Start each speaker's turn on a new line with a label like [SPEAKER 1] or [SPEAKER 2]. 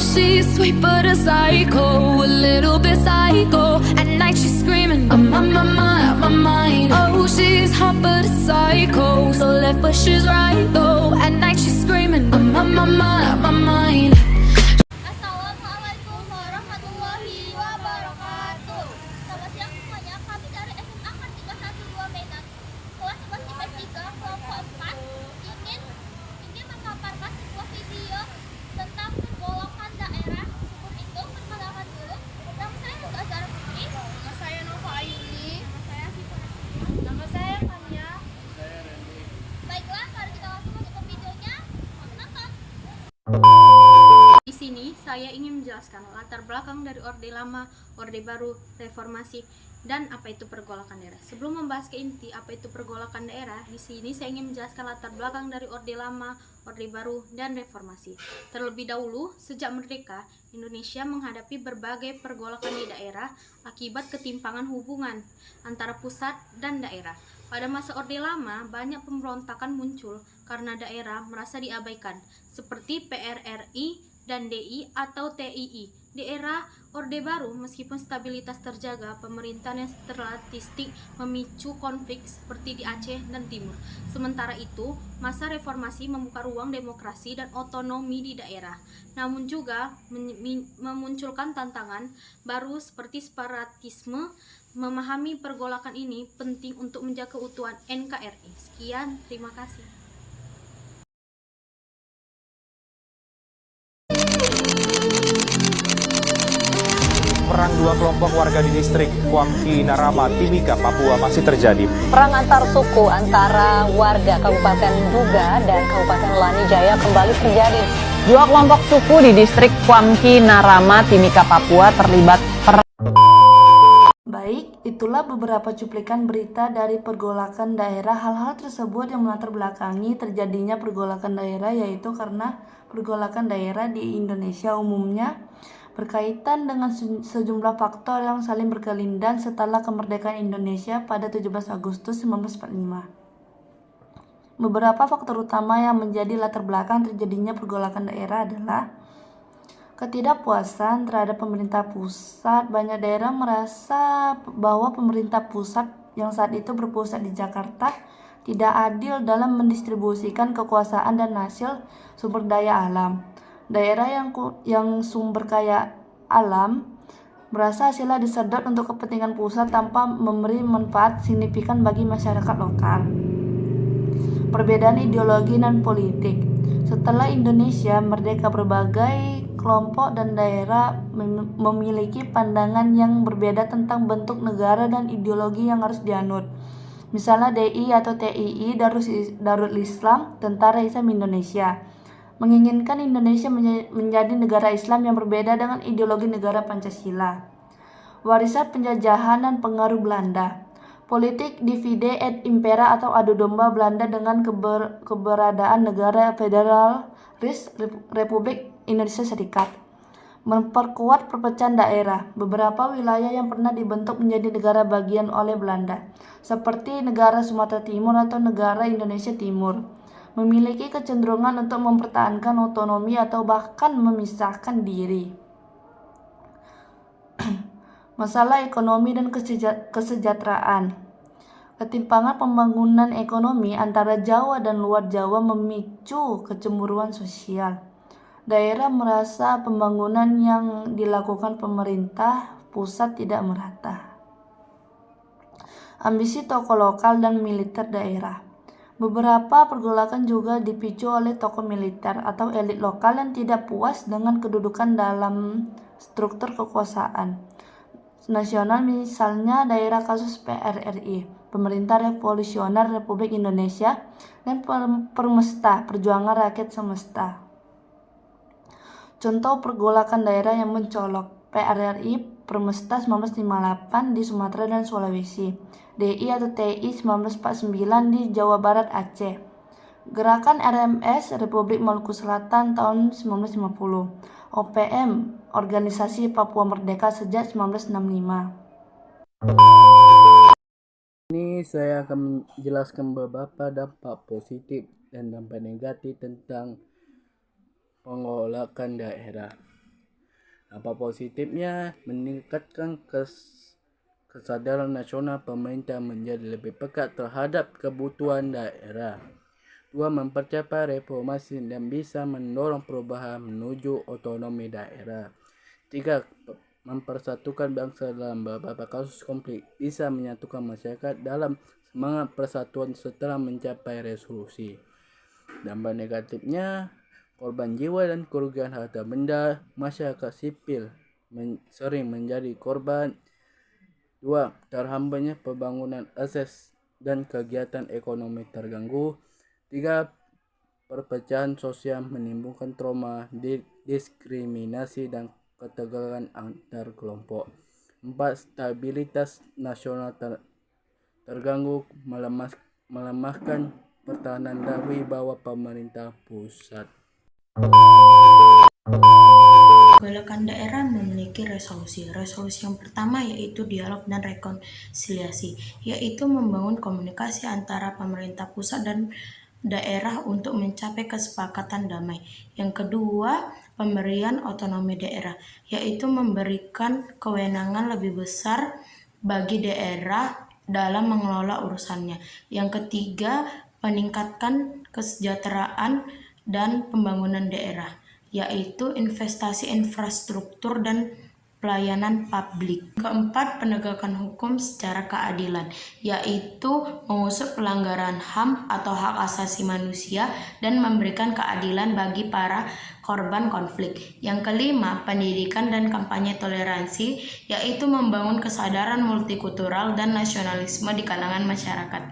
[SPEAKER 1] she's sweet but a psycho, a little bit psycho. At night she's screaming, I'm on my mind. Oh, she's hot but a psycho, so left but she's right though. At night she's screaming, I'm on my mind.
[SPEAKER 2] Assalamualaikum warahmatullahi wabarakatuh. Selamat siang semuanya. Kami dari SMA Kartika 12 Medan, kelas 11 IPS 3 kelompok 4 ingin memaparkan sebuah video tentang pergolakan daerah. Sebelum itu perkenalkan dulu. Nama saya Nuga Zara Putri. Nama saya Nova Ayuni. Nama saya Siva. Nama saya Fania. Saya Randy. Baiklah, mari kita langsung masuk ke videonya. Menonton.
[SPEAKER 3] Di sini saya ingin menjelaskan latar belakang dari Orde Lama, Orde Baru, Reformasi, dan apa itu pergolakan daerah. Sebelum membahas ke inti apa itu pergolakan daerah, di sini saya ingin menjelaskan latar belakang dari Orde Lama, Orde Baru, dan Reformasi. Terlebih dahulu, sejak merdeka, Indonesia menghadapi berbagai pergolakan di daerah akibat ketimpangan hubungan antara pusat dan daerah. Pada masa Orde Lama, banyak pemberontakan muncul karena daerah merasa diabaikan, seperti PRRI dan DI atau TII. Di era Orde Baru, meskipun stabilitas terjaga, pemerintahan yang statistik memicu konflik seperti di Aceh dan Timur. Sementara itu, masa reformasi membuka ruang demokrasi dan otonomi di daerah. Namun juga memunculkan tantangan baru seperti separatisme. Memahami pergolakan ini penting untuk menjaga keutuhan NKRI. Sekian, terima kasih.
[SPEAKER 4] Perang dua kelompok warga di distrik Kuamki, Narama, Timika, Papua masih terjadi.
[SPEAKER 5] Perang antar suku antara warga Kabupaten Duga dan Kabupaten Lanijaya kembali terjadi. Dua kelompok suku di distrik Kuamki, Narama, Timika, Papua terlibat perang.
[SPEAKER 6] Baik, itulah beberapa cuplikan berita dari pergolakan daerah. Hal-hal tersebut yang melatar belakangi terjadinya pergolakan daerah yaitu karena pergolakan daerah di Indonesia umumnya berkaitan dengan sejumlah faktor yang saling berkelindan setelah kemerdekaan Indonesia pada 17 Agustus 1945. Beberapa faktor utama yang menjadi latar belakang terjadinya pergolakan daerah adalah ketidakpuasan terhadap pemerintah pusat. Banyak daerah merasa bahwa pemerintah pusat yang saat itu berpusat di Jakarta tidak adil dalam mendistribusikan kekuasaan dan hasil sumber daya alam. Daerah yang sumber kaya alam merasa hasilnya disedot untuk kepentingan pusat tanpa memberi manfaat signifikan bagi masyarakat lokal. Perbedaan ideologi dan politik. Setelah Indonesia merdeka, berbagai kelompok dan daerah memiliki pandangan yang berbeda tentang bentuk negara dan ideologi yang harus dianut. Misalnya DI atau TII, Darul Islam, Tentara Islam Indonesia, menginginkan Indonesia menjadi negara Islam yang berbeda dengan ideologi negara Pancasila. Warisan penjajahan dan pengaruh Belanda. Politik divide et impera atau adu domba Belanda dengan keberadaan negara federalis Republik Indonesia Serikat. Memperkuat perpecahan daerah. Beberapa wilayah yang pernah dibentuk menjadi negara bagian oleh Belanda, seperti negara Sumatera Timur atau negara Indonesia Timur, memiliki kecenderungan untuk mempertahankan otonomi atau bahkan memisahkan diri. Masalah ekonomi dan kesejahteraan. Ketimpangan pembangunan ekonomi antara Jawa dan luar Jawa memicu kecemburuan sosial. Daerah merasa pembangunan yang dilakukan pemerintah pusat tidak merata. Ambisi tokoh lokal dan militer daerah. Beberapa pergolakan juga dipicu oleh tokoh militer atau elit lokal yang tidak puas dengan kedudukan dalam struktur kekuasaan nasional, misalnya daerah kasus PRRI, Pemerintah Revolusioner Republik Indonesia, dan Permesta, Perjuangan Rakyat Semesta. Contoh pergolakan daerah yang mencolok: PRRI, Permesta 1958 di Sumatera dan Sulawesi, DI atau TI 1949 di Jawa Barat Aceh, Gerakan RMS Republik Maluku Selatan tahun 1950, OPM, Organisasi Papua Merdeka sejak 1965.
[SPEAKER 7] Ini saya akan menjelaskan beberapa dampak positif dan dampak negatif tentang pengelolaan daerah. Apa positifnya? Meningkatkan kesadaran nasional pemerintah menjadi lebih peka terhadap kebutuhan daerah. 2. Mempercepat reformasi dan bisa mendorong perubahan menuju otonomi daerah. 3. Mempersatukan bangsa dalam beberapa kasus konflik, bisa menyatukan masyarakat dalam semangat persatuan setelah mencapai resolusi. Dampak negatifnya, korban jiwa dan kerugian harta benda, masyarakat sipil sering menjadi korban. 2. Terhambatnya pembangunan akses dan kegiatan ekonomi terganggu. 3. Perpecahan sosial menimbulkan trauma, diskriminasi dan ketegangan antar kelompok. 4. Stabilitas nasional terganggu, melemahkan pertahanan dan wibawa pemerintah pusat.
[SPEAKER 8] Pergolakan daerah memiliki resolusi. Resolusi yang pertama yaitu dialog dan rekonsiliasi, yaitu membangun komunikasi antara pemerintah pusat dan daerah untuk mencapai kesepakatan damai. Yang kedua, pemberian otonomi daerah, yaitu memberikan kewenangan lebih besar bagi daerah dalam mengelola urusannya. Yang ketiga, meningkatkan kesejahteraan dan pembangunan daerah, yaitu investasi infrastruktur dan pelayanan publik. Keempat, penegakan hukum secara keadilan, yaitu mengusut pelanggaran HAM atau hak asasi manusia dan memberikan keadilan bagi para korban konflik. Yang kelima, pendidikan dan kampanye toleransi, yaitu membangun kesadaran multikultural dan nasionalisme di kalangan masyarakat.